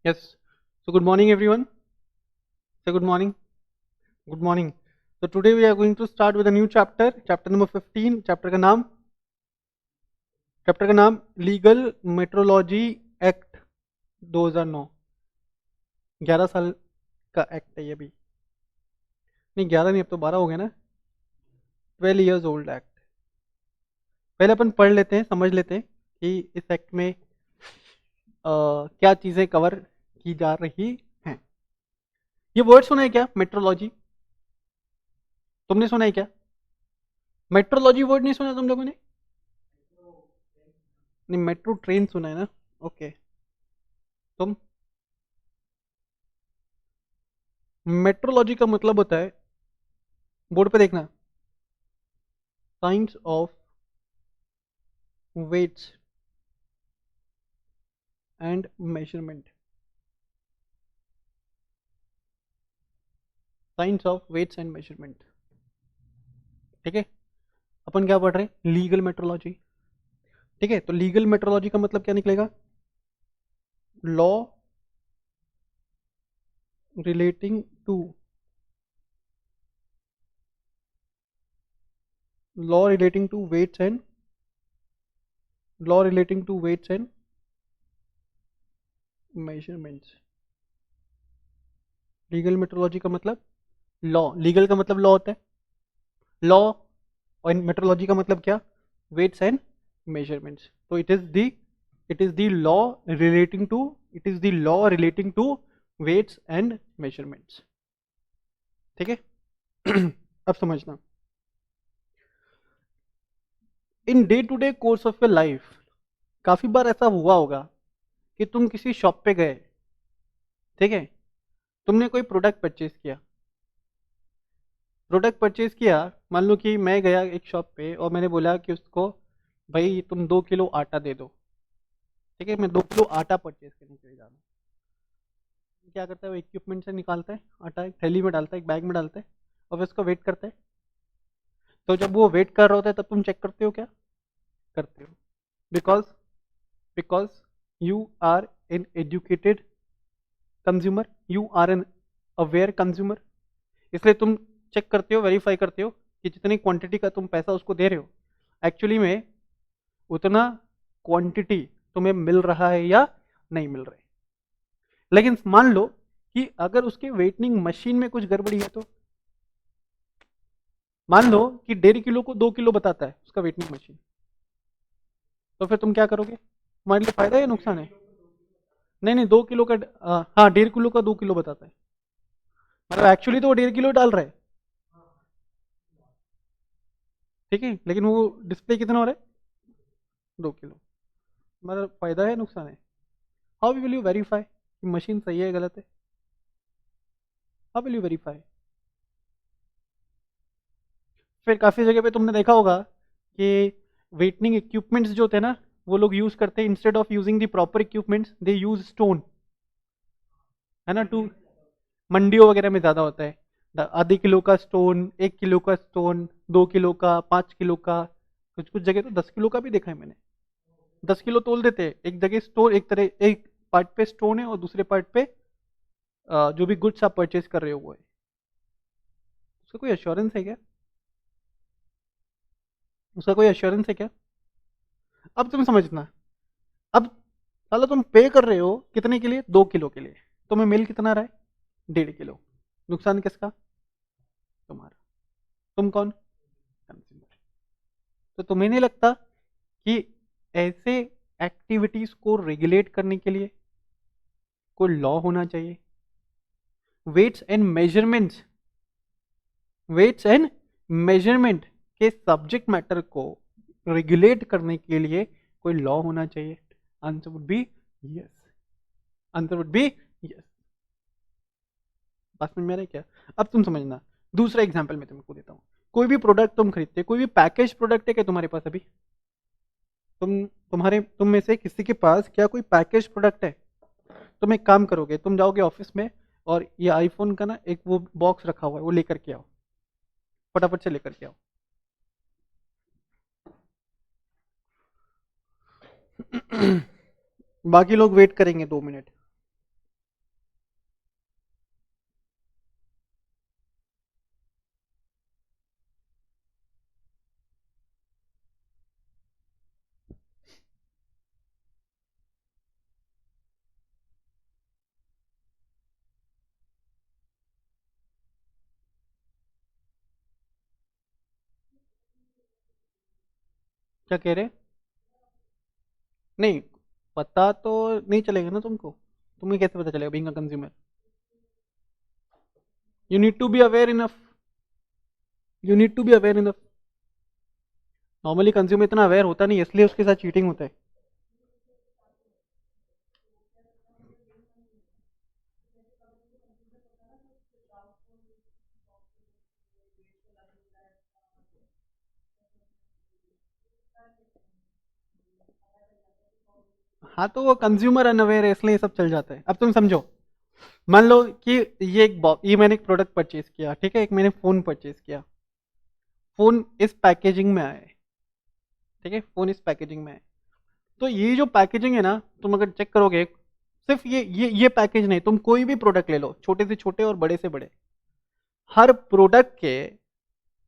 Yes. So good morning, everyone. Say good morning. Good morning. So today we are going to start with a new chapter, chapter number 15. Chapter का नाम legal metrology act 2009। 11 साल का act है ये भी। नहीं 11 नहीं, अब तो 12 हो गया ना। 12 years ओल्ड एक्ट। पहले अपन पढ़ लेते हैं, समझ लेते हैं कि इस एक्ट में क्या चीजें कवर की जा रही हैं। ये वर्ड सुना है क्या, मेट्रोलॉजी? तुमने सुना है क्या? मेट्रोलॉजी वर्ड नहीं सुना तुम लोगों ने? नहीं, मेट्रो ट्रेन सुना है ना। ओके। तुम मेट्रोलॉजी का मतलब होता है, बोर्ड पे देखना, science of weights and measurement. Science of weights and measurement. ठीक है। अपन क्या पढ़ रहे हैं? Legal metrology. ठीक है, तो लीगल मेट्रोलॉजी का मतलब क्या निकलेगा? Law relating to law relating to weights and law relating to weights and measurements. Legal metrology का मतलब लॉ। लीगल का मतलब लॉ होता है, लॉ। और मेट्रोलॉजी का मतलब क्या? Weights and measurements. तो it is the law relating to it is the law relating to weights and measurements. ठीक है। अब समझना, in day to day course of your life काफी बार ऐसा हुआ होगा कि तुम किसी शॉप पे गए। ठीक है। तुमने कोई प्रोडक्ट परचेज किया। मान लो कि मैं गया एक शॉप पे और मैंने बोला कि उसको, भाई तुम 2 किलो आटा दे दो। ठीक है, मैं 2 किलो आटा परचेज करने के लिए जा रहा हूँ। क्या करता है, वो इक्विपमेंट से निकालता है आटा, एक थैली में डालता है, एक बैग में डालता है, और फिर उसका वेट करता है। तो जब वो वेट कर रहा होता है तब तुम चेक करते हो क्या? करते हो। Because because you are an educated consumer, you are an aware consumer. इसलिए तुम चेक करते हो, वेरीफाई करते हो कि जितनी क्वांटिटी का तुम पैसा उसको दे रहे हो, एक्चुअली में उतना क्वांटिटी तुम्हें मिल रहा है या नहीं मिल रहा है। लेकिन मान लो कि अगर उसके वेटनिंग मशीन में कुछ गड़बड़ी है, तो मान लो कि 1.5 किलो को 2 किलो बताता है उसका वेटनिंग मशीन, तो फिर तुम क्या करोगे? तुम्हारे लिए फायदा है या नुकसान है? नहीं नहीं, 2 किलो का, हाँ 1.5 किलो का 2 किलो बताता है। मतलब एक्चुअली तो वो 1.5 किलो डाल रहा है। ठीक है, लेकिन वो डिस्प्ले कितना हो रहा है? 2 किलो। मतलब फायदा है नुकसान है? हाउ विल यू वेरीफाई कि मशीन सही है गलत है? How will you verify? फिर काफ़ी जगह पे तुमने देखा होगा कि वेटनिंग इक्विपमेंट्स जो होते हैं ना, वो लोग यूज़ करते हैं, instead of using the proper equipments they use stone. है ना, टू मंडियों वगैरह में ज़्यादा होता है। आधे किलो का स्टोन, 1 किलो का स्टोन, 2 किलो का, 5 किलो का, कुछ कुछ जगह तो 10 किलो का भी देखा है मैंने। 10 किलो तोल देते हैं। एक जगह स्टोन, एक पार्ट पे स्टोन है और दूसरे पार्ट पे जो भी गुड्स आप परचेज कर रहे हो वो है। उसका कोई एश्योरेंस है क्या? उसका कोई एश्योरेंस है क्या? अब तुम समझना। अब साला तुम पे कर रहे हो कितने के लिए? 2 किलो के लिए। तुम्हें मिल कितना रहा है? 1.5 किलो। नुकसान किसका? तुम्हारा। तुम कौन? कंज्यूमर। तो तुम्हें नहीं लगता कि ऐसे एक्टिविटीज को रेगुलेट करने के लिए कोई लॉ होना चाहिए? Weights and measurements weights and measurement के सब्जेक्ट मैटर को रेगुलेट करने के लिए कोई लॉ होना चाहिए। Answer would be yes. Answer would be yes. बात में मेरा क्या? अब तुम समझना। दूसरा एग्जाम्पल मैं तुमको देता हूँ। कोई भी प्रोडक्ट तुम खरीदते, कोई भी पैकेज प्रोडक्ट है क्या तुम्हारे पास अभी? तुम में से किसी के पास क्या कोई पैकेज प्रोडक्ट है? तुम एक काम करोगे, तुम जाओगे ऑफिस में और ये आईफोन का ना एक वो बॉक्स रखा हुआ है, वो लेकर के आओ। फटाफट से लेकर के आओ। बाकी लोग वेट करेंगे 2 मिनट। क्या कह रहे? नहीं, पता तो नहीं चलेगा ना तुमको। तुम्हें कैसे पता चलेगा being a consumer? You need to be aware enough. You need to be aware enough. Normally consumer इतना अवेयर होता नहीं है, इसलिए उसके साथ चीटिंग होता है। हाँ, तो वो कंज्यूमर अनअवेयर है, इसलिए ये सब चल जाता है। अब तुम समझो, मान लो कि ये मैंने एक प्रोडक्ट परचेज किया, ठीक है, एक मैंने फोन परचेज किया। फोन इस पैकेजिंग में आया है, ठीक है, फोन इस पैकेजिंग में है। तो ये जो पैकेजिंग है ना, तुम अगर चेक करोगे, सिर्फ ये पैकेज नहीं, तुम कोई भी प्रोडक्ट ले लो, छोटे से छोटे और बड़े से बड़े, हर प्रोडक्ट के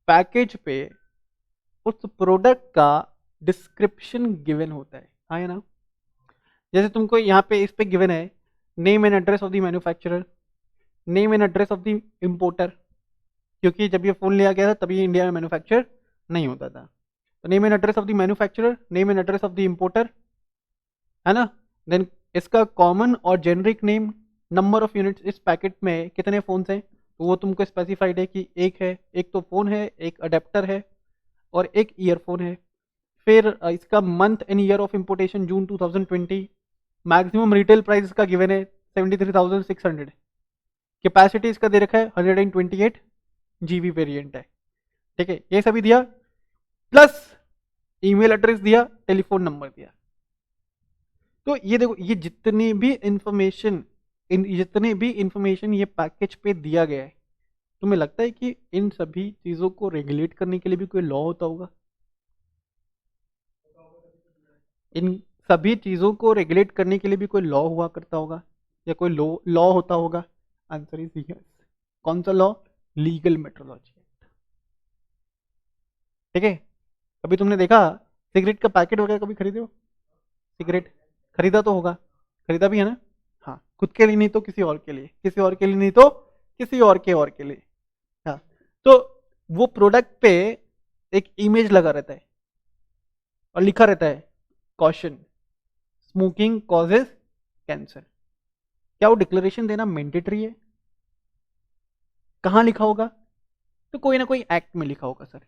पैकेज पे उस प्रोडक्ट का डिस्क्रिप्शन गिवन होता है, हाँ या ना? जैसे तुमको यहाँ पे इस पे गिवन है, name and address of the manufacturer, name and address of the importer, क्योंकि जब ये फोन लिया गया था तभी इंडिया में मैन्युफैक्चर नहीं होता था। तो name and address of the manufacturer, name and address of the importer, है ना? देन इसका कॉमन और generic name, number of units, इस पैकेट में कितने फोन्स हैं तो वो तुमको स्पेसिफाइड है कि एक है, एक तो फोन है, एक अडेप्टर है और एक ईयरफोन है। फिर इसका month and year of importation June 2020, maximum retail price इसका गिवन है 73,600, कैपेसिटी इसका दे रखा है 128 जीबी वेरिएंट है, ठीक है, ये सभी दिया, प्लस ईमेल एड्रेस दिया, टेलीफोन नंबर दिया। तो ये देखो, ये जितने भी इंफॉर्मेशन ये पैकेज पे दिया गया है, तुम्हें लगता है कि इन सभी चीजों को रेगुलेट करने के लिए भी कोई लॉ होता होगा? इन सभी चीजों को रेगुलेट करने के लिए भी कोई लॉ हुआ करता होगा, या कोई लॉ लॉ होता होगा? Answer is yes. कौन सा लॉ? लीगल मेट्रोलॉजी एक्ट, ठीक है। कभी तुमने देखा सिगरेट का पैकेट वगैरह कभी खरीदे हो? सिगरेट खरीदा तो होगा, खरीदा भी है ना? हाँ, खुद के लिए नहीं तो किसी और के लिए, किसी और के लिए नहीं तो किसी और के लिए। हाँ, तो वो प्रोडक्ट पे एक इमेज लगा रहता है और लिखा रहता है कॉशन, स्मोकिंग कॉजेज कैंसर। क्या वो डिक्लेरेशन देना मैंडेटरी है? कहाँ लिखा होगा? तो कोई ना कोई एक्ट में लिखा होगा सर।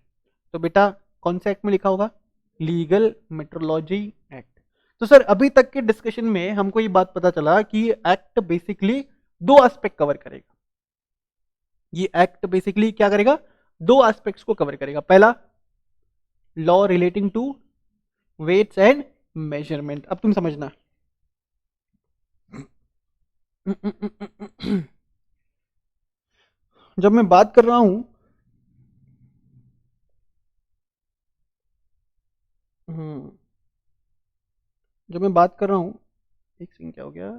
तो बेटा कौन से एक्ट में लिखा होगा? Legal metrology act. तो सर अभी तक के डिस्कशन में हमको ये बात पता चला कि एक्ट बेसिकली दो एस्पेक्ट कवर करेगा। ये एक्ट बेसिकली क्या करेगा? दो एस्पेक्ट्स को कवर करेगा। पहला, law relating to weights and measurement. अब तुम समझना, जब मैं बात कर रहा हूं, जब मैं बात कर रहा हूं, एक सेकंड, क्या हो गया?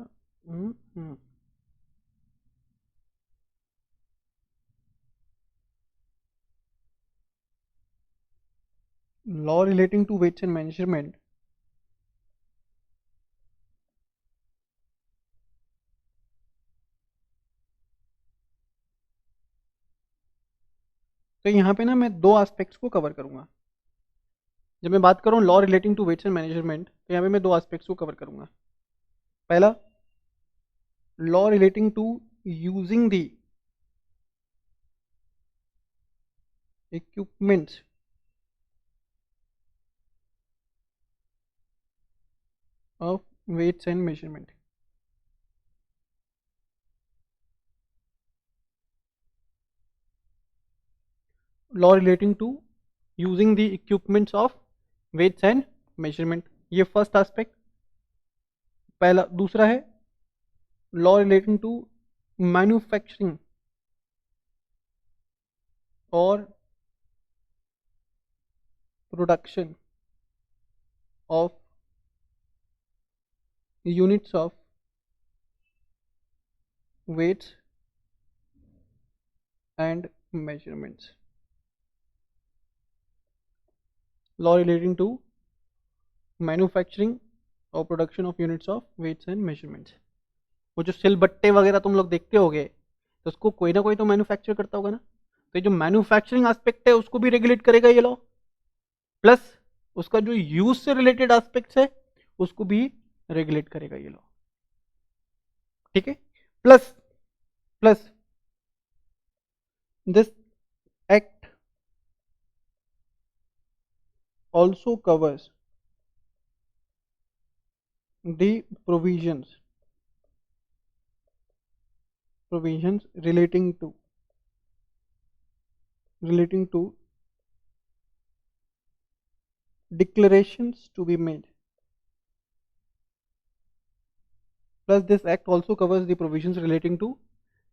Law relating to weights and measurement, तो यहाँ पे ना मैं दो एस्पेक्ट्स को कवर करूंगा। जब मैं बात कर रहा हूँ law relating to weights and management, तो यहाँ पे मैं दो एस्पेक्ट्स को कवर करूंगा। पहला, law relating to using the equipments of weights and measurement. Law relating to using the equipments of weights and measurement, ये फर्स्ट एस्पेक्ट पहला। दूसरा है लॉ रिलेटिंग टू मैन्युफैक्चरिंग और production of units of weights and measurements। Law relating to manufacturing और production of units of weights and measurements. वो जो सिल बट्टे वगैरह तुम लोग देखते होगे, तो उसको कोई ना कोई तो मैन्युफैक्चर करता होगा ना, तो ये जो मैन्युफैक्चरिंग एस्पेक्ट है उसको भी रेगुलेट करेगा ये लॉ। प्लस उसका जो यूज से रिलेटेड एस्पेक्ट्स है उसको भी रेगुलेट करेगा ये लॉ। ठीक है। Plus plus this act also covers the provisions relating to declarations to be made. Plus this act also covers the provisions relating to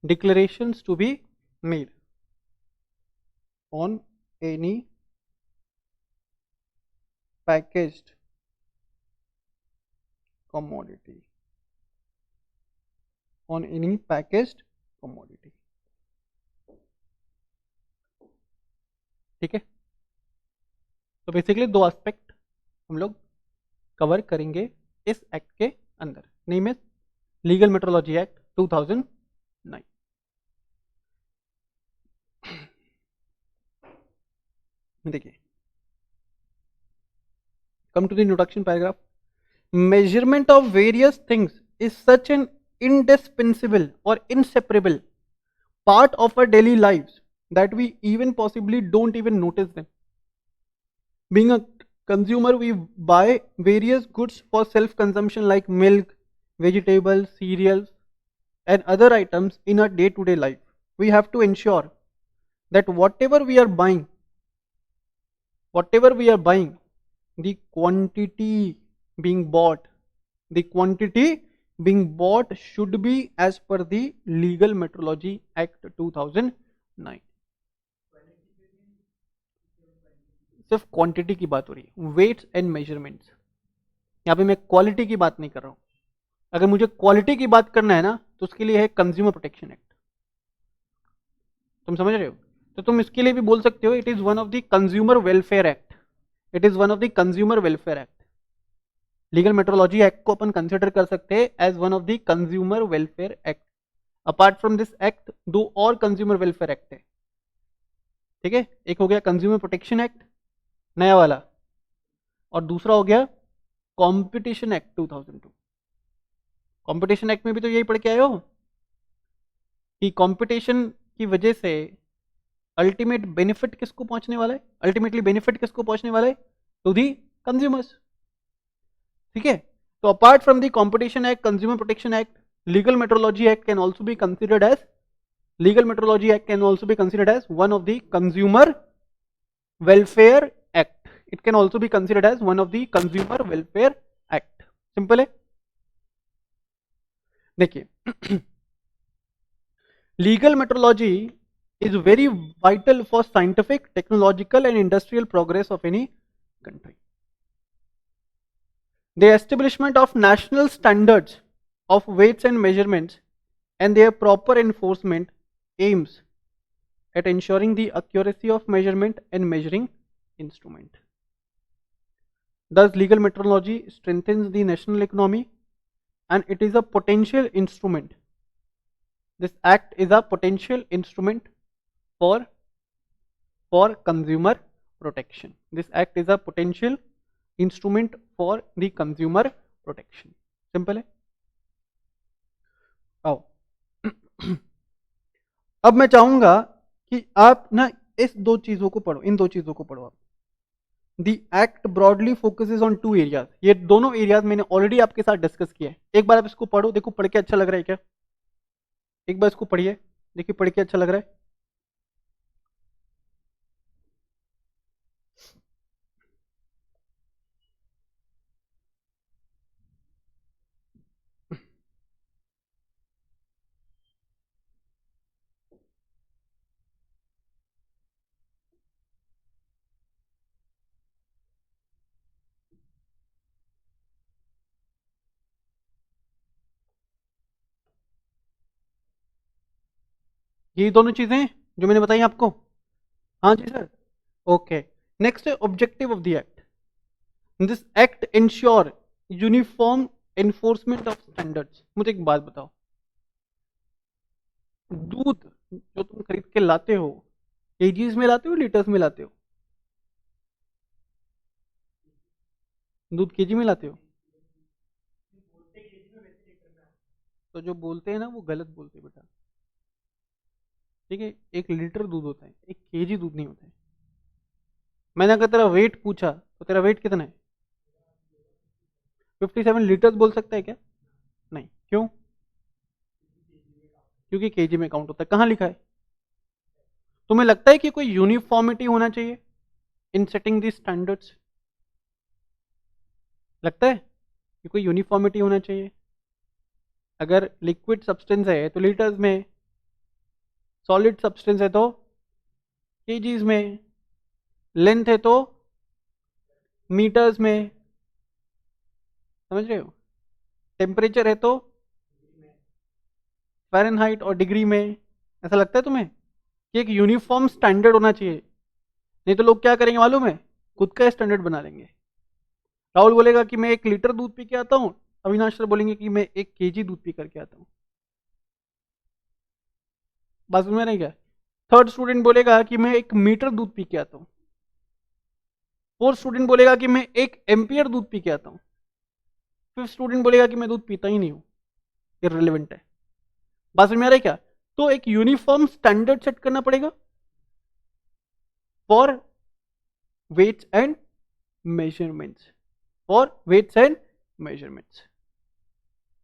declarations to be made on any packaged commodity. On any packaged commodity. ठीक है। तो basically दो aspect हम लोग cover करेंगे इस act के अंदर। Name is legal metrology act 2009। देखिए, come to the introduction paragraph. Measurement of various things is such an indispensable or inseparable part of our daily lives that we even possibly don't even notice them. Being a consumer, we buy various goods for self consumption like milk, vegetables, cereals, and other items in our day to day life. We have to ensure that whatever we are buying, the quantity being bought should be as per the Legal Metrology Act 2009. सिर्फ quantity की बात हो रही है, weights and measurements. यहाँ पे मैं quality की बात नहीं कर रहा हूँ। अगर मुझे क्वालिटी की बात करना है ना तो उसके लिए है कंज्यूमर प्रोटेक्शन एक्ट। तुम समझ रहे हो? तो तुम इसके लिए भी बोल सकते हो it is one of the consumer welfare act. Legal metrology act को अपन कंसिडर कर सकते हैं as one of the consumer welfare act. Apart from this act दो और कंज्यूमर वेलफेयर एक्ट है। ठीक है, एक हो गया कंज्यूमर प्रोटेक्शन एक्ट नया वाला, और दूसरा हो गया कंपटीशन एक्ट 2002। कंपटीशन एक्ट में भी तो यही पढ़ के आए हो कि कंपटीशन की वजह से अल्टीमेटली बेनिफिट किसको पहुंचने वाला है? To the consumers. ठीक है, तो apart from the competition act, consumer protection act, legal metrology act can also be considered as one of the consumer welfare act. It can also be considered as one of the consumer welfare act. Simple है। देखिए, legal metrology is very vital for scientific, technological and industrial progress of any country. The establishment of national standards of weights and measurements and their proper enforcement aims at ensuring the accuracy of measurement and measuring instrument. Thus, legal metrology strengthens the national economy and it is a potential instrument. This act is a potential instrument for consumer protection. This act is a potential instrument for the consumer protection. Simple है। आओ अब मैं चाहूंगा कि आप ना इन दो चीजों को पढ़ो आप। The act broadly focuses on two areas. ये दोनों एरियाज मैंने ऑलरेडी आपके साथ डिस्कस किया है। एक बार आप इसको पढ़ो, देखो पढ़ के अच्छा लग रहा है क्या? एक बार इसको पढ़िए, देखिए पढ़ के अच्छा लग रहा है। ये दोनों चीजें जो मैंने बताई आपको। हाँ जी सर। ओके, नेक्स्ट है objective of the act. This act ensure uniform enforcement of standards. मुझे एक बात बताओ, दूध जो तुम खरीद के लाते हो केजीज में लाते हो, लीटर्स में लाते हो? दूध केजी में लाते हो? तो जो बोलते हैं ना वो गलत बोलते हैं बेटा। ठीक है, 1 लीटर दूध होता है, 1 केजी दूध नहीं होता है। मैंने अगर तेरा वेट पूछा तो तेरा वेट कितना है? 57 लीटर्स बोल सकता है क्या? नहीं, क्यों? क्योंकि केजी में काउंट होता है। कहाँ लिखा है? तुम्हें लगता है कि कोई यूनिफॉर्मिटी होना चाहिए इन सेटिंग दी स्टैंडर्ड्स? लगता है कि कोई यूनिफॉर्मिटी होना चाहिए? अगर लिक्विड सब्सटेंस है तो लीटर्स में, सॉलिड सब्सटेंस है तो केजीज में, लेंथ है तो मीटर्स में, समझ रहे हो? टेम्परेचर है तो फ़ारेनहाइट और डिग्री में। ऐसा लगता है तुम्हें कि एक यूनिफॉर्म स्टैंडर्ड होना चाहिए? नहीं तो लोग क्या करेंगे मालूम है, खुद का स्टैंडर्ड बना लेंगे। राहुल बोलेगा कि मैं 1 लीटर दूध पी के आता हूँ, अविनाश सर बोलेंगे कि मैं 1 केजी दूध पी करके आता हूँ। बात समझ में नहीं क्या? थर्ड स्टूडेंट बोलेगा कि मैं 1 मीटर दूध पी के आता हूँ। फोर्थ स्टूडेंट बोलेगा कि मैं 1 एम्पियर दूध पी के आता हूँ। फिफ्थ स्टूडेंट बोलेगा कि मैं दूध पीता ही नहीं हूँ, इररिलेवेंट है। बात समझ में आ रहा है क्या? तो एक यूनिफॉर्म स्टैंडर्ड सेट करना पड़ेगा for weights and measurements, for weights and measurements.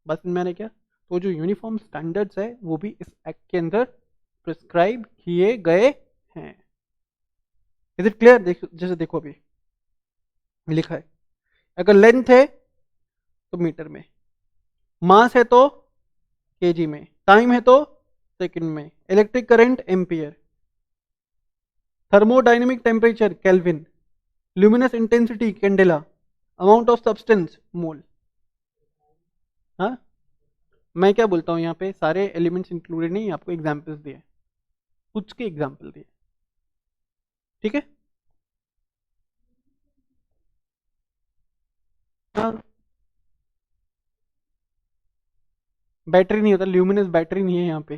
बात समझ में आ रहा है क्या? तो जो यूनिफॉर्म स्टैंडर्ड्स है वो भी इस एक्ट के अंदर प्रिस्क्राइब किए गए हैं। Is it clear? जैसे देखो अभी लिखा है, अगर लेंथ है तो मीटर में, मास है तो केजी में, टाइम है तो सेकंड में, electric current ampere, thermodynamic temperature kelvin, luminous intensity candela, amount of substance mole. हाँ, मैं क्या बोलता हूँ यहाँ पे सारे एलिमेंट्स इंक्लूडेड नहीं, आपको एग्जाम्पल्स दिए, कुछ के एग्जाम्पल दिए। ठीक है? हाँ, बैटरी नहीं होता, ल्यूमिनस बैटरी नहीं है यहाँ पे।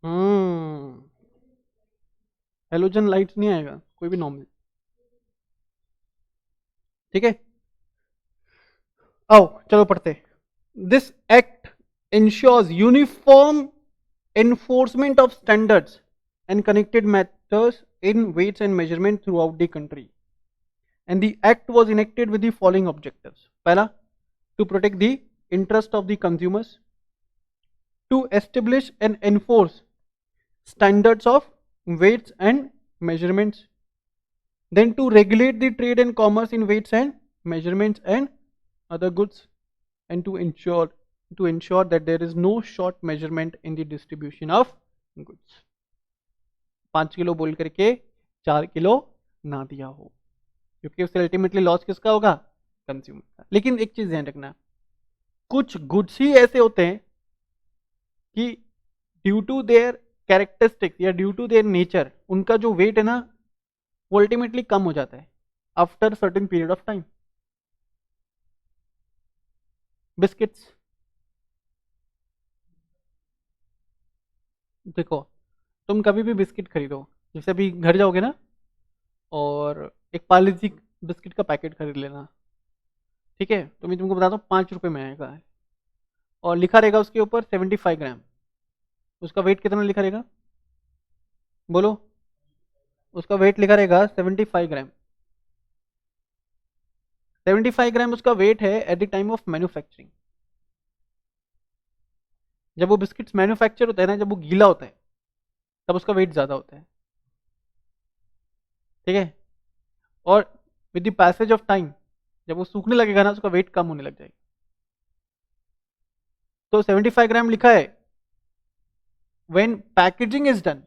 हम्म, हेलोजन लाइट्स नहीं आएगा कोई भी नॉर्मल। ठीक है, आओ चलो पढ़ते। This act ensures uniform enforcement of standards and connected matters in weights and measurement throughout the country, and the act was enacted with the following objectives. पहला, to protect the interest of the consumers, to establish and enforce standards of weights and measurements, then to regulate the trade and commerce in weights and measurements and other goods, and to ensure that there is no short measurement in the distribution of goods. 5 kilo बोल करके 4 kilo ना दिया हो, क्योंकि उससे ultimately loss किसका होगा? Consumer का। लेकिन एक चीज ध्यान रखना, कुछ गुड्स ही ऐसे होते हैं कि ड्यू टू देयर कैरेक्टरिस्टिक्स या ड्यू टू देयर नेचर उनका जो वेट है ना वो अल्टीमेटली कम हो जाता है after certain period of time. Biscuits देखो, तुम कभी भी बिस्किट खरीदो, जैसे अभी घर जाओगे ना और एक पार्ले-जी बिस्किट का पैकेट खरीद लेना, ठीक है? तो मैं तुमको बताता हूँ 5 रुपये में आएगा और लिखा रहेगा उसके ऊपर 75 ग्राम। उसका वेट कितना लिखा रहेगा? बोलो, उसका वेट लिखा रहेगा 75 ग्राम। 75 ग्राम उसका वेट है at the time of manufacturing. जब वो बिस्किट्स मैन्युफैक्चर होता है ना, जब वो गीला होता है तब उसका वेट ज़्यादा होता है। ठीक है? और with the passage of time जब वो सूखने लगेगा ना उसका वेट कम होने लग जाएगा। तो 75 ग्राम लिखा है व्हेन पैकेजिंग इज डन।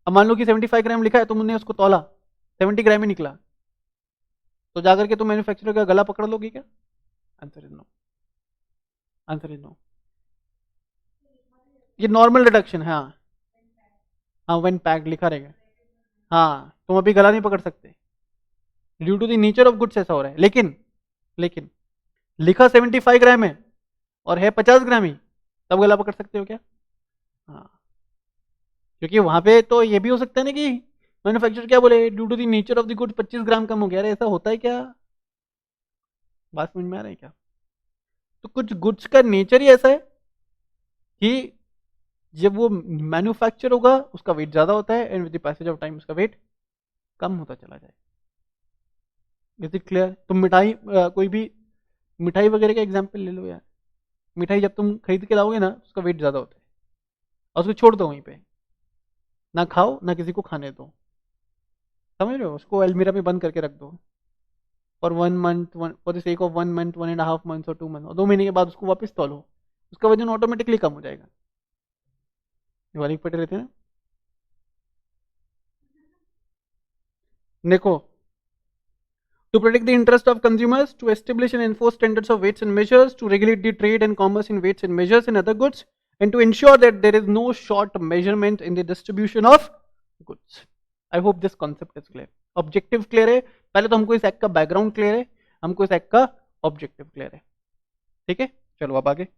अब मान लो कि 75 ग्राम लिखा है, तुमने उसको तौला 70 ग्राम ही निकला, तो जाकर के तुम मैन्युफैक्चरर का गला पकड़ लोगे क्या? Answer is no, answer is no. ये नॉर्मल रिडक्शन है। हाँ, हाँ व्हेन पैक्ड लिखा रहेगा। हाँ, तुम अभी गला नहीं पकड़ सकते, due to the nature of goods ऐसा हो रहा है। लेकिन लिखा 75 ग्राम है और है 50 ग्राम ही, तब गला पकड़ सकते हो क्या? हाँ, क्योंकि वहां पे तो ये भी हो सकता है ना कि मैन्युफैक्चरर क्या बोले, due to the nature of the good 25 gram कम हो गया। अरे ऐसा होता है क्या? बात समझ में आ रहा है क्या? तो कुछ गुड्स का नेचर ही ऐसा है कि जब वो मैन्युफैक्चर होगा उसका वेट ज्यादा होता है, and with the passage of time उसका वेट कम होता चला जाए। Is it clear? तुम मिठाई कोई भी मिठाई वगैरह का एग्जाम्पल ले लो यार। मिठाई जब तुम खरीद के लाओगे ना उसका वेट ज्यादा होता है, और उसको छोड़ दो वहीं पे, ना खाओ ना किसी को खाने दो, समझ रहे हो? उसको अलमीरा में बंद करके रख दो for 1 month, for the sake of 1 month, 1.5 month और 2 मंथ, और 2 महीने के बाद उसको वापस तोलो, उसका वजन ऑटोमेटिकली कम हो जाएगा। दिवाली पटे रहते हैं ना। देखो, to protect the interest of consumers, to establish and enforce standards of weights and measures, to regulate the trade and commerce in weights and measures and other goods, and to ensure that there is no short measurement in the distribution of goods. I hope this concept is clear. Objective clear है? पहले तो हमको इस act का background clear है, हमको इस act का ऑब्जेक्टिव क्लियर है। ठीक है, चलो अब आगे।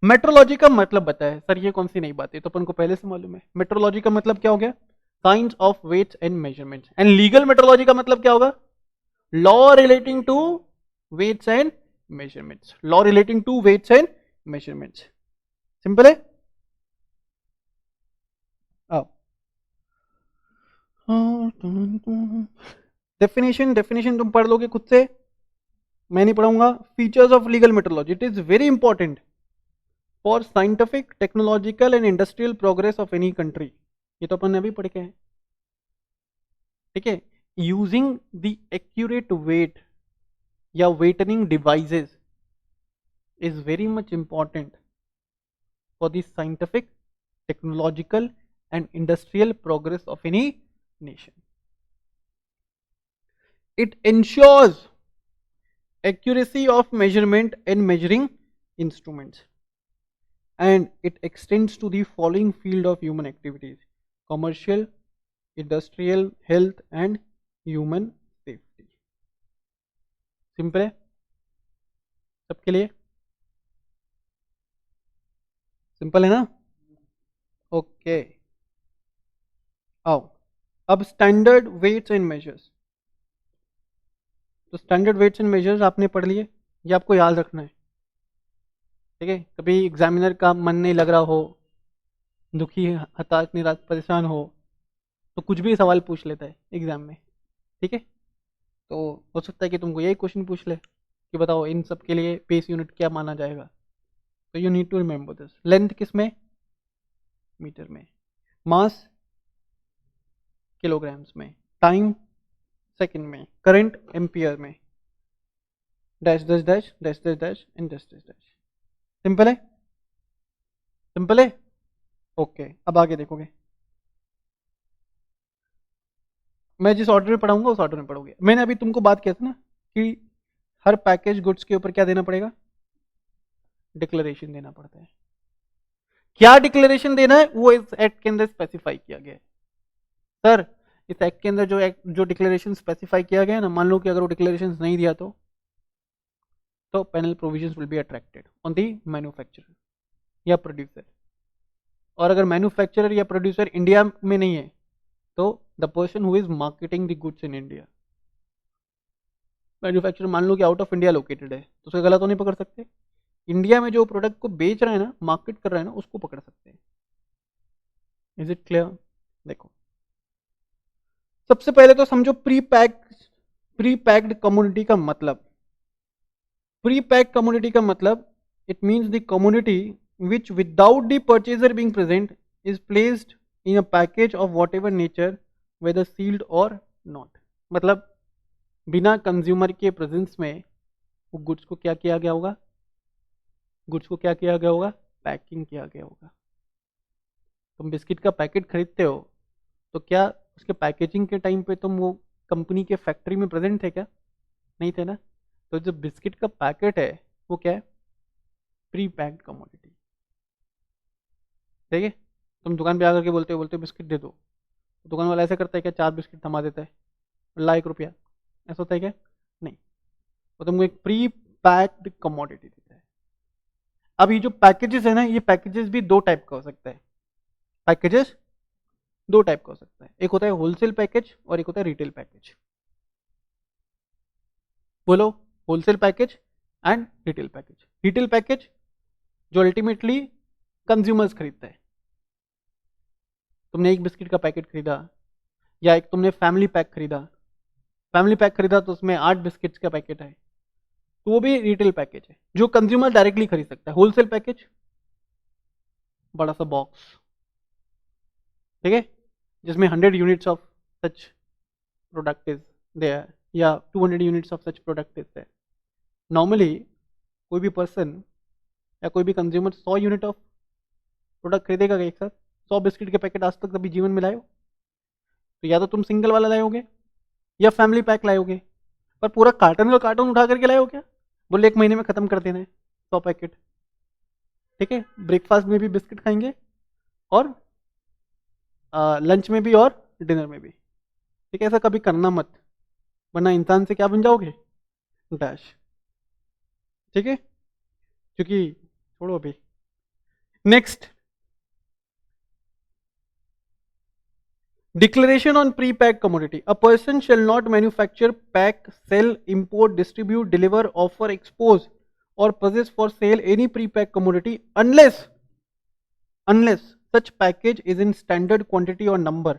मेट्रोलॉजी का मतलब बताया सर, ये कौन सी नई बात है? तो अपन को पहले से मालूम है। मेट्रोलॉजी का मतलब क्या हो गया? Kind of weights and measurements. And legal metrology का मतलब क्या होगा? law relating to weights and measurements, law relating to weights and measurements। Simple है। आओ, डेफिनेशन तुम पढ़ लोगे खुद से, मैं नहीं पढ़ाऊंगा। Features of legal metrology, it is very important for scientific, technological and industrial progress of any country. ये तो अपन ने अभी पढ़ के हैं। ठीक है, यूजिंग द एक्यूरेट वेट या वेटनिंग devices is very much important for the scientific, technological and industrial progress of any nation. It ensures accuracy of measurement and measuring instruments, and it extends to the following field of human activities: commercial, industrial, health and human safety। Simple है सबके लिए, simple है ना? Okay, आओ अब standard weights and measures. तो standard weights and measures आपने पढ़ लिए, ये आपको याद रखना है। ठीक है, कभी एग्जामिनर का मन नहीं लग रहा हो, दुखी, हताश, निराश, परेशान हो, तो कुछ भी सवाल पूछ लेता है एग्जाम में। ठीक है, तो हो सकता है कि तुमको यही क्वेश्चन पूछ ले कि बताओ इन सब के लिए बेस यूनिट क्या माना जाएगा। तो you need to remember this. Length किस में? मीटर में। मास किलोग्राम्स में। टाइम सेकंड में। करंट एम्पियर में। Dash dash dash dash dash dash and dash dash dash. Simple है, सिंपल है। ओके, अब आगे देखोगे, मैं जिस ऑर्डर में पढ़ाऊंगा उस ऑर्डर में पढ़ोगे। मैंने अभी तुमको बात किया था ना कि हर पैकेज गुड्स के ऊपर क्या देना पड़ेगा? डिक्लेरेशन देना पड़ता है। क्या डिक्लेरेशन देना है वो इस एक्ट के अंदर स्पेसिफाई किया गया है। सर, इस एक्ट के अंदर जो डिक्लेरेशन स्पेसिफाई किया गया है ना, मान लो कि अगर वो डिक्लेरेशन नहीं दिया तो penal provisions will be attracted on the manufacturer या प्रोड्यूसर। और अगर मैन्युफैक्चरर या प्रोड्यूसर इंडिया में नहीं है तो the person who is marketing the goods in India. Manufacturer मान लो कि आउट ऑफ इंडिया लोकेटेड है तो उसे गलत तो नहीं पकड़ सकते। इंडिया में जो प्रोडक्ट को बेच रहा है ना, मार्केट कर रहा है ना, उसको पकड़ सकते हैं। Is it clear? देखो, सबसे पहले तो समझो प्री पैक्ड कमोडिटी का मतलब। प्री पैक्ड कमोडिटी का मतलब, it means the commodity which without the purchaser being present is placed in a package of whatever nature whether sealed or not। मतलब बिना कंज्यूमर के प्रेजेंस में वो गुड्स को क्या किया गया होगा? गुड्स को क्या किया गया होगा? पैकिंग किया गया होगा। तुम बिस्किट का पैकेट खरीदते हो तो क्या उसके पैकेजिंग के टाइम पे तुम वो कंपनी के फैक्ट्री में प्रेजेंट थे क्या? नहीं थे ना। तो जो बिस्किट का पैकेट है वो क्या है? Pre packed commodity. ठीक है, तुम दुकान पे आकर के बोलते हो बिस्किट दे दो, तो दुकान वाला ऐसा करता है क्या? 4 बिस्किट थमा देता है, ला 1 रुपया, ऐसा होता है क्या? नहीं, तो तुमको एक प्री पैक्ड कमोडिटी देता है। अब ये जो पैकेजेस है ना, ये पैकेजेस भी 2 टाइप का हो सकता है। पैकेजेस दो टाइप का हो सकता है, एक होता है होलसेल पैकेज और एक होता है रिटेल पैकेज। बोलो, wholesale package and retail package. Retail package जो अल्टीमेटली कंज्यूमर्स खरीदता है। तुमने एक बिस्किट का पैकेट खरीदा या एक तुमने फैमिली पैक खरीदा, फैमिली पैक खरीदा तो उसमें 8 बिस्किट्स का पैकेट है, तो वो भी रिटेल पैकेज है जो कंज्यूमर डायरेक्टली खरीद सकता है। होलसेल पैकेज बड़ा सा बॉक्स, ठीक है, जिसमें 100 units of such product is there या 200 units of such product is there. Normally कोई भी पर्सन या कोई भी कंज्यूमर 100 यूनिट ऑफ प्रोडक्ट खरीदेगा एक साथ। 100 बिस्किट के पैकेट आज तक कभी जीवन में लाए हो? तो या तो तुम सिंगल वाला लाओगे या फैमिली पैक लाओगे, पर पूरा कार्टन का कार्टन उठा करके लाओ क्या? बोले एक महीने में खत्म कर देना है 100 पैकेट, ठीक है। ब्रेकफास्ट में भी बिस्किट खाएंगे और लंच में भी और डिनर में भी, ठीक है। ऐसा कभी करना मत, वरना इंसान से क्या बन जाओगे? डैश, ठीक है। क्योंकि छोड़ो अभी, next, declaration on pre-packed commodity. A person shall not manufacture, pack, sell, import, distribute, deliver, offer, expose or possess for sale any pre-packed commodity unless such package is in standard quantity or number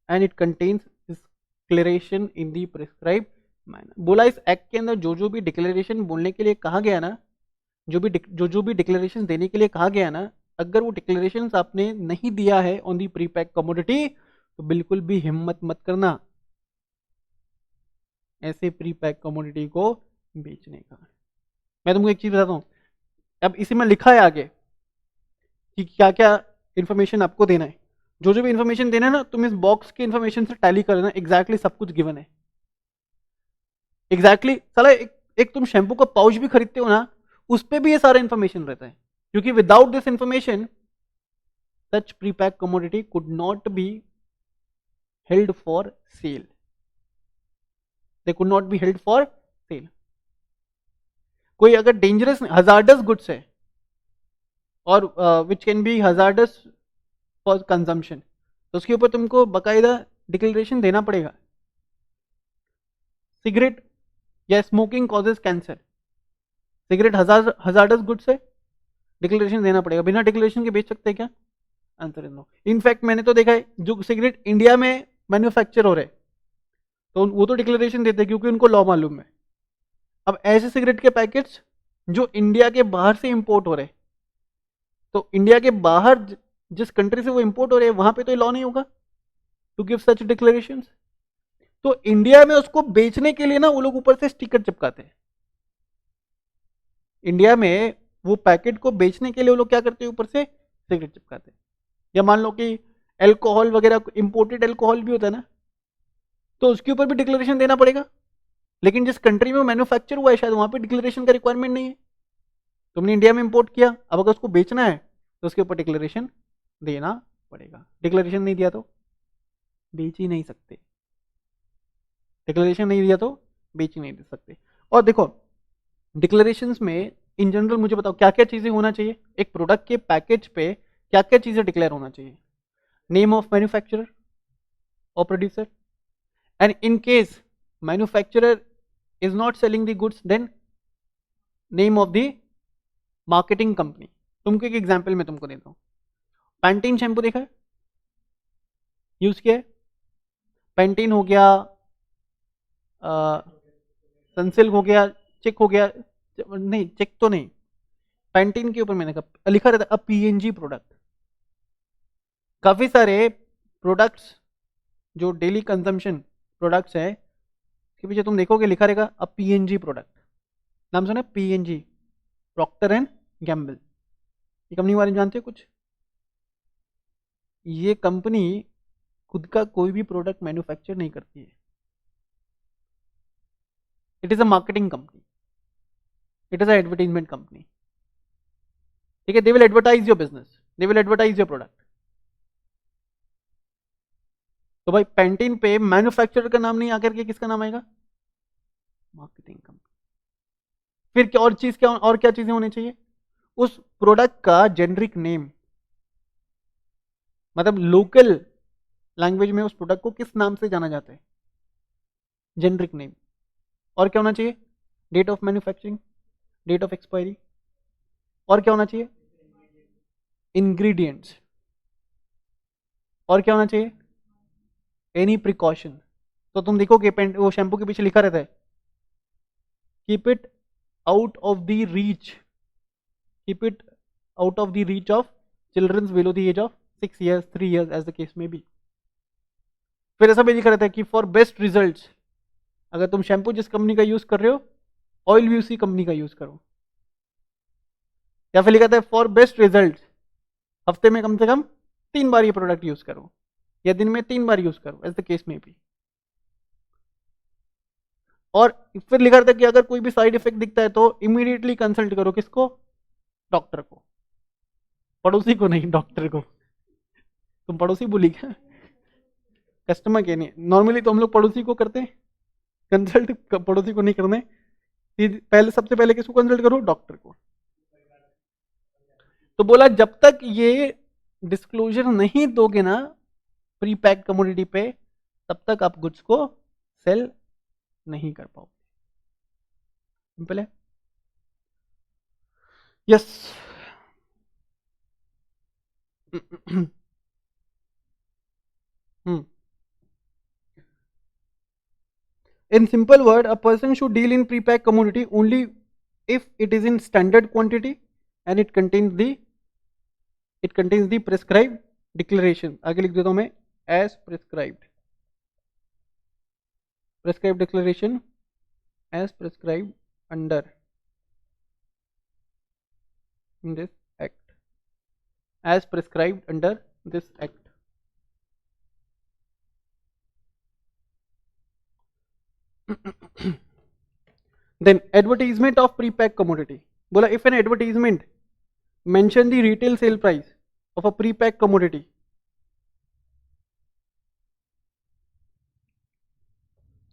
and it contains declaration in the prescribed manner. बोला इस act के अंदर जो भी declaration बोलने के लिए कहा गया ना, जो भी डिक्लेरेशन देने के लिए कहा गया ना, अगर वो डिक्लेरेशन आपने नहीं दिया है on the pre pack commodity, तो बिल्कुल भी हिम्मत मत करना ऐसे प्री पैक कमोडिटी को बेचने का। मैं तुमको एक चीज बताता हूं, अब इसी में लिखा है आगे कि क्या क्या इंफॉर्मेशन आपको देना है। जो भी इंफॉर्मेशन देना है ना, तुम इस बॉक्स के इंफॉर्मेशन से टैली कर लेना, एग्जैक्टली सब कुछ गिवन है। एग्जैक्टली साला एक तुम शैम्पू का पाउच भी खरीदते हो ना, उस पर भी ये सारा इंफॉर्मेशन रहता है, क्योंकि without this information such pre pack commodity could not be held for sale. They could not be held for sale. कोई अगर डेंजरस हजार्डस गुड्स है और which can be hazardous for consumption, तो उसके ऊपर तुमको बकायदा डिक्लेरेशन देना पड़ेगा। सिगरेट या smoking causes cancer, cigarette hazardous goods है, डिक्लेरेशन देना पड़ेगा। बिना डिक्लेरेशन के बेच सकते हैं क्या? Answer is no. इनफैक्ट मैंने तो देखा है जो सिगरेट इंडिया में मैन्युफैक्चर हो रहे तो वो तो डिक्लेरेशन देते हैं क्योंकि उनको लॉ मालूम है। अब ऐसे सिगरेट के पैकेट्स जो इंडिया के बाहर से इंपोर्ट हो रहे, तो इंडिया के बाहर जिस कंट्री से वो इंपोर्ट हो रहे हैं वहां पे तो लॉ नहीं होगा टू गिव सच डिक्लेरेशन। तो इंडिया में उसको बेचने के लिए ना वो लोग ऊपर से स्टिकर चिपकाते हैं। इंडिया में वो पैकेट को बेचने के लिए वो लोग क्या करते हैं, ऊपर से सिगरेट चिपकाते हैं। या मान लो कि एल्कोहल वगैरह, इंपोर्टेड एल्कोहल भी होता है ना, तो उसके ऊपर भी डिक्लेरेशन देना पड़ेगा। लेकिन जिस कंट्री में मैन्युफैक्चर हुआ है शायद वहां पे डिक्लेरेशन का रिक्वायरमेंट नहीं है। तुमने इंडिया में इंपोर्ट किया, अब अगर उसको बेचना है तो उसके ऊपर डिक्लेरेशन देना पड़ेगा। डिक्लेरेशन नहीं दिया तो बेच ही नहीं सकते, डिक्लेरेशन नहीं दिया तो बेच ही नहीं दे सकते। और देखो डिक्लेरेशंस में इन जनरल मुझे बताओ क्या क्या चीजें होना चाहिए एक प्रोडक्ट के पैकेज पे, क्या क्या चीजें डिक्लेयर होना चाहिए? नेम ऑफ मैन्युफैक्चरर और producer, and in case manufacturer is not selling the goods then name of the marketing company. तुमको एक एग्जांपल मैं तुमको देता हूं। पैंटीन शैम्पू देखा है, यूज किया है? पैंटीन हो गया, सनसिल्क हो गया, चेक हो गया, नहीं चेक तो नहीं, पैंटीन के ऊपर मैंने कहा लिखा रहता है पीएनजी प्रोडक्ट। काफी सारे प्रोडक्ट्स जो डेली कंजम्पशन प्रोडक्ट्स है के पीछे तुम देखोगे लिखा रहेगा अ पीएनजी प्रोडक्ट। नाम सुना? PNG, Procter and Gamble. ये कंपनी के बारे में जानते हो कुछ? ये कंपनी खुद का कोई भी प्रोडक्ट मैन्युफैक्चर नहीं करती है। It is a marketing company, it is a advertisement company, ठीक है। They will advertise your business, they will advertise your product. तो भाई पैंटीन पे मैन्युफैक्चरर का नाम नहीं आकर के किसका नाम आएगा? Marketing company. फिर क्या और चीज, क्या और क्या चीजें होनी चाहिए? उस प्रोडक्ट का जेनरिक नेम, मतलब लोकल लैंग्वेज में उस प्रोडक्ट को किस नाम से जाना जाता है? Generic name. और क्या होना चाहिए? Date of manufacturing, date of expiry. और क्या होना चाहिए? इंग्रेडिएंट्स। और क्या होना चाहिए? Any precaution. तो तुम देखोगे वो शैम्पू के पीछे लिखा रहता है keep it out of the reach, keep it out of the reach of childrens below the age of 6 years 3 years as the case may be. फिर ऐसा भी लिखा रहता है कि फॉर बेस्ट रिजल्ट्स, अगर तुम शैम्पू जिस कंपनी का यूज कर रहे हो ऑयल भी उसी कंपनी का यूज करो। या फिर लिखा था फॉर बेस्ट रिजल्ट हफ्ते में कम से कम 3 बार ये प्रोडक्ट यूज करो, या दिन में 3 बार यूज करो एज द केस में भी। और फिर लिखा रहता है कि अगर कोई भी साइड इफेक्ट दिखता है तो इमीडिएटली कंसल्ट करो किसको? डॉक्टर को। पड़ोसी को नहीं, डॉक्टर को। तुम पड़ोसी बोली क्या? कस्टमर के नहीं, नॉर्मली तो हम लोग पड़ोसी को करते हैं कंसल्ट, पड़ोसी को नहीं करने। पहले सबसे पहले किसको कंसल्ट करो? डॉक्टर को। तो बोला जब तक ये डिस्क्लोजर नहीं दोगे ना प्री पैक कमोडिटी पे, तब तक आप गुड्स को सेल नहीं कर पाओगे। सिंपल है। Yes. In simple word, a person should deal in pre-packed commodity only if it is in standard quantity and it contains the prescribed declaration. आगे लिख देता हूं मैं as prescribed. Prescribed declaration as prescribed under in this act. As prescribed under this act. Then advertisement of pre-packed commodity. बोला if an advertisement mention the retail sale price of a pre-packed commodity,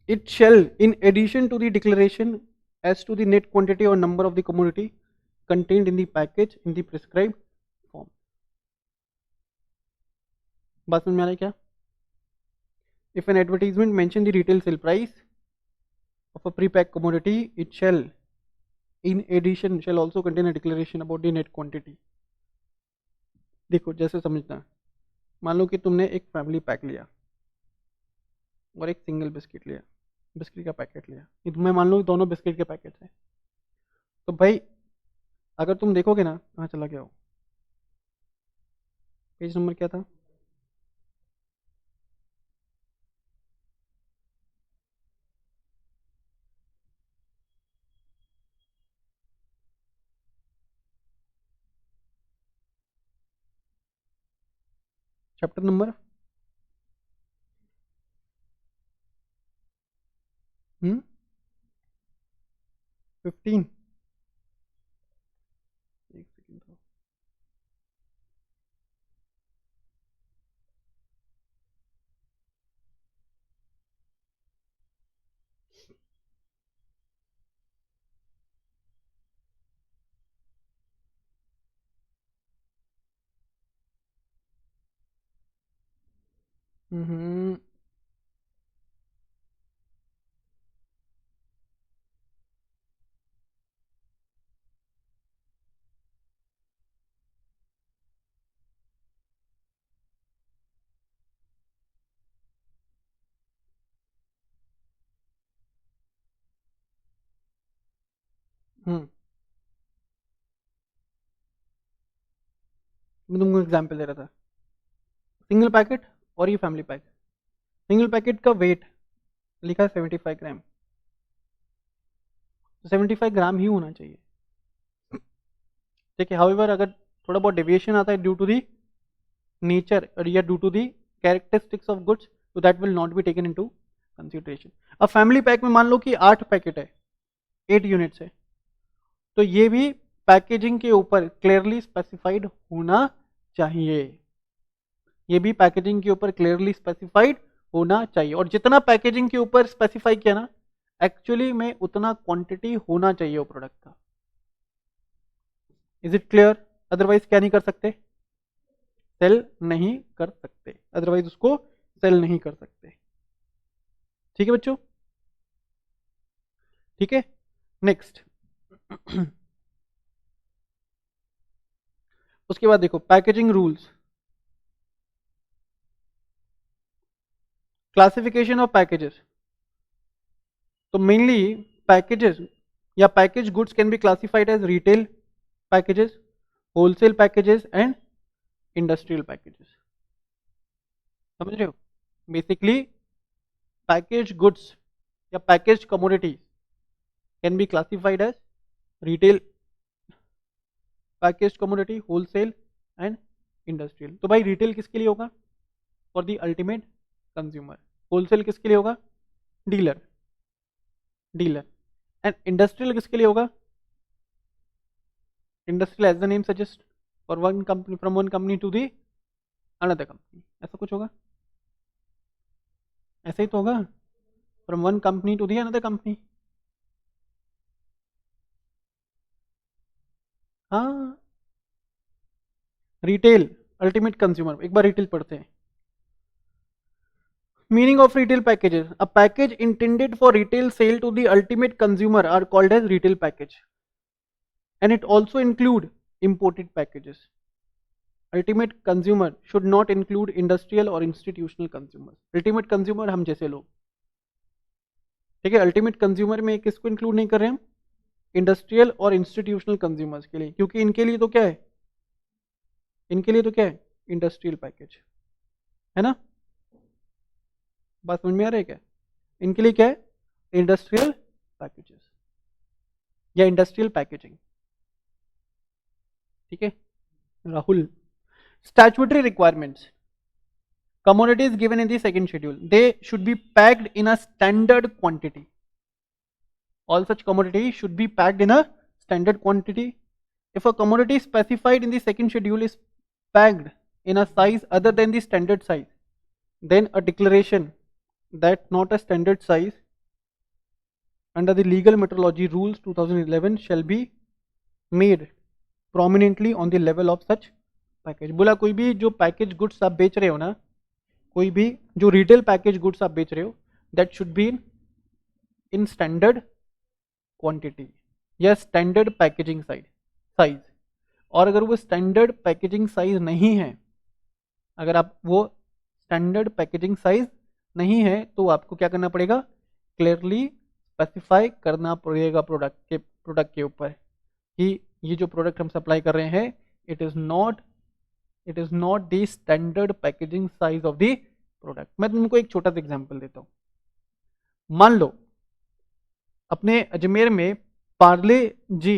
it shall in addition to the declaration as to the net quantity or number of the commodity contained in the package in the prescribed form. बात समझ में आ रहा है क्या? If an advertisement mention the retail sale price of a pre-packed commodity, it shall in addition shall also contain a declaration about the net quantity. देखो जैसे समझना, मान लो कि तुमने एक फैमिली पैक लिया और एक सिंगल बिस्किट लिया, बिस्किट का पैकेट लिया, ये तुम्हें मान लो दोनों बिस्किट के पैकेट है। तो भाई अगर तुम देखोगे ना, कहाँ चला गया हो, पेज नंबर क्या था? Chapter number 15। एक सेकंड था। हम्म हम्म मैं तुमको एग्जाम्पल दे रहा था, सिंगल पैकेट और ये फैमिली पैक। सिंगल पैकेट का वेट लिखा है 75 ग्राम, तो 75 ग्राम ही होना चाहिए। ठीक है, हाउएवर अगर थोड़ा बहुत डेविएशन आता है ड्यू टू दी नेचर और या due to the characteristics of goods, तो that will not be taken into consideration. अब फैमिली पैक में मान लो कि 8 पैकेट है, 8 यूनिट्स है, तो ये भी पैकेजिंग के ऊपर क्लियरली स्पेसिफाइड होना चाहिए। ये भी पैकेजिंग के ऊपर क्लियरली स्पेसिफाइड होना चाहिए, और जितना पैकेजिंग के ऊपर स्पेसिफाई किया ना, एक्चुअली में उतना क्वांटिटी होना चाहिए वो प्रोडक्ट का। Is it clear? अदरवाइज क्या नहीं कर सकते? सेल नहीं कर सकते, अदरवाइज उसको सेल नहीं कर सकते। ठीक है बच्चों, ठीक है। नेक्स्ट उसके बाद देखो packaging rules, classification of packages. तो मेनली पैकेजेस या package goods can be classified as retail packages, wholesale packages and industrial packages. समझ रहे हो? बेसिकली पैकेज गुड्स या package commodities can be classified as retail package commodity, wholesale and industrial. तो भाई retail किसके लिए होगा? For the ultimate consumer. Wholesale किसके लिए होगा? Dealer, dealer. एंड इंडस्ट्रियल किसके लिए होगा? Industrial as the name suggest, for one company, from one company to the another company. ऐसा कुछ होगा? ऐसा ही तो होगा, from one company to the another company. हाँ, रिटेल अल्टीमेट कंज्यूमर। एक बार रिटेल पढ़ते हैं। Meaning of retail packages: a package intended for retail sale to the ultimate consumer are called as retail package, and it also include imported packages. Ultimate consumer should not include industrial or institutional consumers. Ultimate consumer हम जैसे लोग, ठीक है। Ultimate consumer में किसको include नहीं कर रहे हम? इंडस्ट्रियल और इंस्टीट्यूशनल कंज्यूमर्स के लिए, क्योंकि इनके लिए तो क्या है? इनके लिए तो क्या है? इंडस्ट्रियल पैकेज, है ना? बात समझ में आ रहा है क्या? इनके लिए क्या है? इंडस्ट्रियल पैकेजेस या इंडस्ट्रियल पैकेजिंग। ठीक है Rahul. Statutory requirements, commodities given in the second schedule, they should be packed in a standard quantity. All such commodities should be packed in a standard quantity. If a commodity specified in the second schedule is packed in a size other than the standard size, then a declaration that not a standard size under the legal metrology rules 2011 shall be made prominently on the level of such package. बोला कोई भी जो package goods आप बेच रहे हो ना, कोई भी जो रिटेल पैकेज गुड्स आप बेच रहे हो, that should be in standard quantity या स्टैंडर्ड पैकेजिंग साइज। और अगर वो स्टैंडर्ड पैकेजिंग साइज नहीं है, अगर आप वो स्टैंडर्ड पैकेजिंग साइज नहीं है, तो आपको क्या करना पड़ेगा? क्लियरली स्पेसिफाई करना पड़ेगा प्रोडक्ट के ऊपर कि ये जो प्रोडक्ट हम सप्लाई कर रहे हैं, it is not the standard packaging size of the product. मैं तुमको एक छोटा सा एग्जांपल देता हूं। मान लो अपने अजमेर में पार्ले जी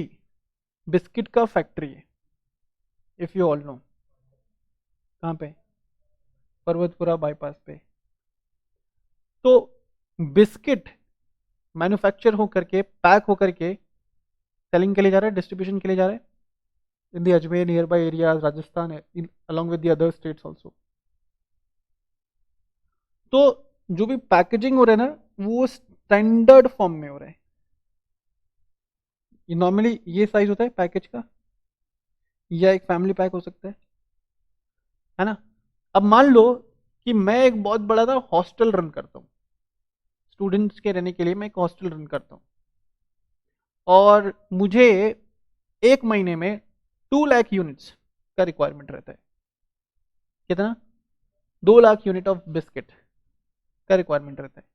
बिस्किट का फैक्ट्री है, इफ यू ऑल नो। कहां पे? पर्वतपुरा बाईपास पे। तो बिस्किट मैन्युफैक्चर हो करके, पैक हो करके सेलिंग के लिए जा रहा है, डिस्ट्रीब्यूशन के लिए जा रहा है in the Ajmer nearby areas, Rajasthan, along with the other states also. तो जो भी पैकेजिंग हो रहा है ना, वो स्टैंडर्ड फॉर्म में हो रहा है। ये नॉर्मली ये साइज होता है पैकेज का, या एक फैमिली पैक हो सकता है ना? अब मान लो कि मैं एक बहुत बड़ा ना हॉस्टल रन करता हूँ, स्टूडेंट्स के रहने के लिए मैं एक हॉस्टल रन करता हूँ, और मुझे एक महीने में 2 लाख यूनिट्स का रिक्वायरमेंट रहता है। कितना? 2 लाख यूनिट ऑफ बिस्किट का रिक्वायरमेंट रहता है।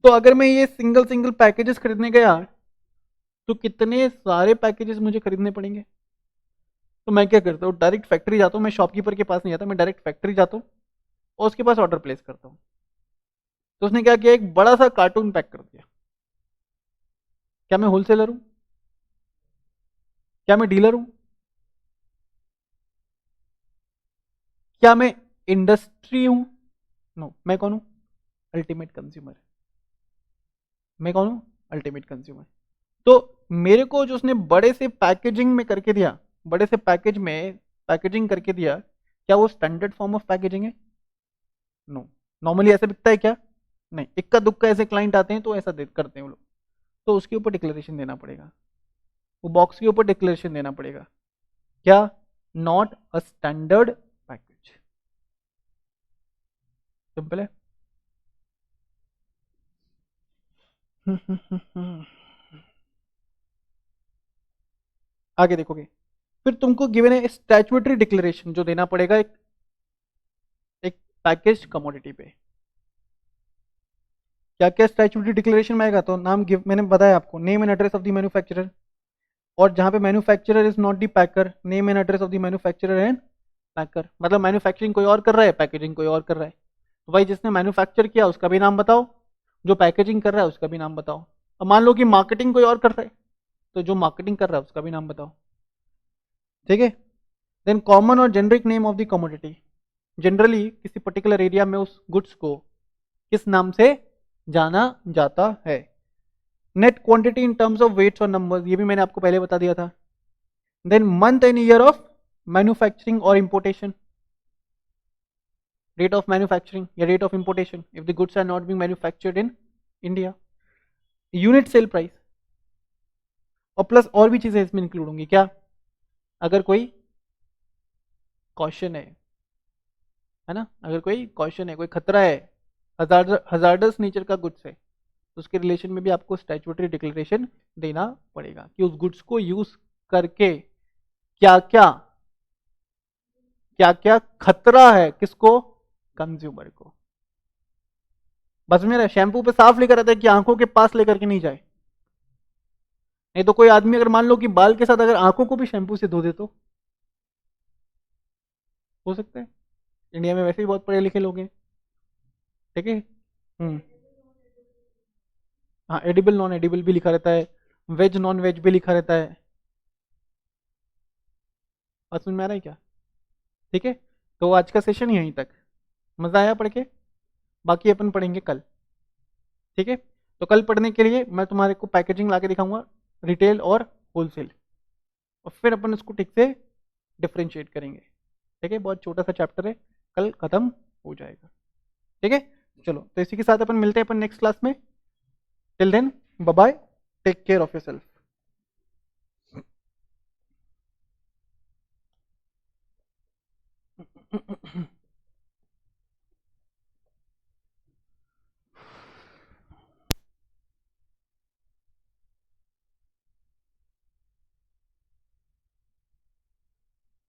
तो अगर मैं ये सिंगल पैकेजेस खरीदने गया, तो कितने सारे पैकेजेस मुझे खरीदने पड़ेंगे? तो मैं क्या करता हूँ, डायरेक्ट फैक्ट्री जाता हूँ। मैं शॉपकीपर के पास नहीं जाता, मैं डायरेक्ट फैक्ट्री जाता हूँ और उसके पास ऑर्डर प्लेस करता हूँ। तो उसने क्या किया? एक बड़ा सा कार्टून पैक कर दिया। क्या मैं होलसेलर हूं? क्या मैं डीलर हूं? क्या मैं इंडस्ट्री हूं? नो, मैं कौन हूं? Ultimate consumer. मैं कौन हूं? Ultimate consumer. तो मेरे को जो उसने बड़े से पैकेजिंग में करके दिया, बड़े से पैकेज में पैकेजिंग करके दिया, क्या वो स्टैंडर्ड फॉर्म ऑफ पैकेजिंग है? नो। नॉर्मली ऐसे बिकता है क्या? नहीं। इक्का दुक्का ऐसे क्लाइंट आते हैं तो ऐसा करते हैं वो लोग। तो उसके ऊपर डिक्लेरेशन देना पड़ेगा, वो बॉक्स के ऊपर डिक्लेरेशन देना पड़ेगा, क्या? Not a standard package. Simple है। आगे देखोगे, फिर तुमको गिवन है स्टैट्यूटरी डिक्लेरेशन जो देना पड़ेगा एक एक पैकेज कमोडिटी पे। क्या क्या स्टैट्यूटरी डिक्लेरेशन में आएगा, तो नाम गिव मैंने बताया आपको, name and address of the manufacturer, और जहां पे manufacturer is not the packer, name and address of the manufacturer and packer, मतलब मैन्युफैक्चरिंग कोई और कर रहा है, पैकेजिंग कोई और कर रहा है, तो भाई जिसने मैन्युफैक्चर किया उसका भी नाम बताओ, जो पैकेजिंग कर रहा है उसका भी नाम बताओ। अब मान लो कि मार्केटिंग कोई और कर रहा है, तो जो मार्केटिंग कर रहा है उसका भी नाम बताओ। ठीक है। देन कॉमन और generic name of the commodity, generally किसी पर्टिकुलर एरिया में उस गुड्स को किस नाम से जाना जाता है। Net quantity in terms of weights और नंबर्स, ये भी मैंने आपको पहले बता दिया था। Then month and year of manufacturing और इंपोर्टेशन, डेट ऑफ मैन्युफैक्चरिंग या date of importation if the goods are not being manufactured in India. Unit sale price, और प्लस और भी चीजें इसमें इंक्लूड होंगी। क्या, अगर कोई क्वेश्चन है ना, अगर कोई क्वेश्चन है, कोई खतरा है, हजार्डस नेचर का गुड्स है, तो उसके रिलेशन में भी आपको स्टैट्यूटरी डिक्लेरेशन देना पड़ेगा कि उस गुड्स को यूज करके क्या क्या क्या क्या खतरा है, किसको, कंज्यूमर को। बस मेरा शैम्पू पे साफ लिखा रहता है कि आंखों के पास लेकर के नहीं जाए, नहीं तो कोई आदमी अगर मान लो कि बाल के साथ अगर आंखों को भी शैम्पू से धो दे तो हो सकता है। इंडिया में वैसे ही बहुत पढ़े लिखे लोग हैं। ठीक है। हाँ, एडिबल नॉन एडिबल भी लिखा रहता है, वेज नॉन वेज भी लिखा रहता है। बात समझ में आ रहा है क्या? ठीक है। तो आज का सेशन यहीं तक। मजा आया पढ़ के? बाकी अपन पढ़ेंगे कल। ठीक है। तो कल पढ़ने के लिए मैं तुम्हारे को पैकेजिंग ला के दिखाऊंगा, रिटेल और होलसेल, और फिर अपन इसको ठीक से डिफ्रेंशिएट करेंगे। ठीक है, बहुत छोटा सा चैप्टर है, कल खत्म हो जाएगा। ठीक है। चलो, तो इसी के साथ अपन मिलते हैं अपन नेक्स्ट क्लास में। Till then bye bye, take care of yourself.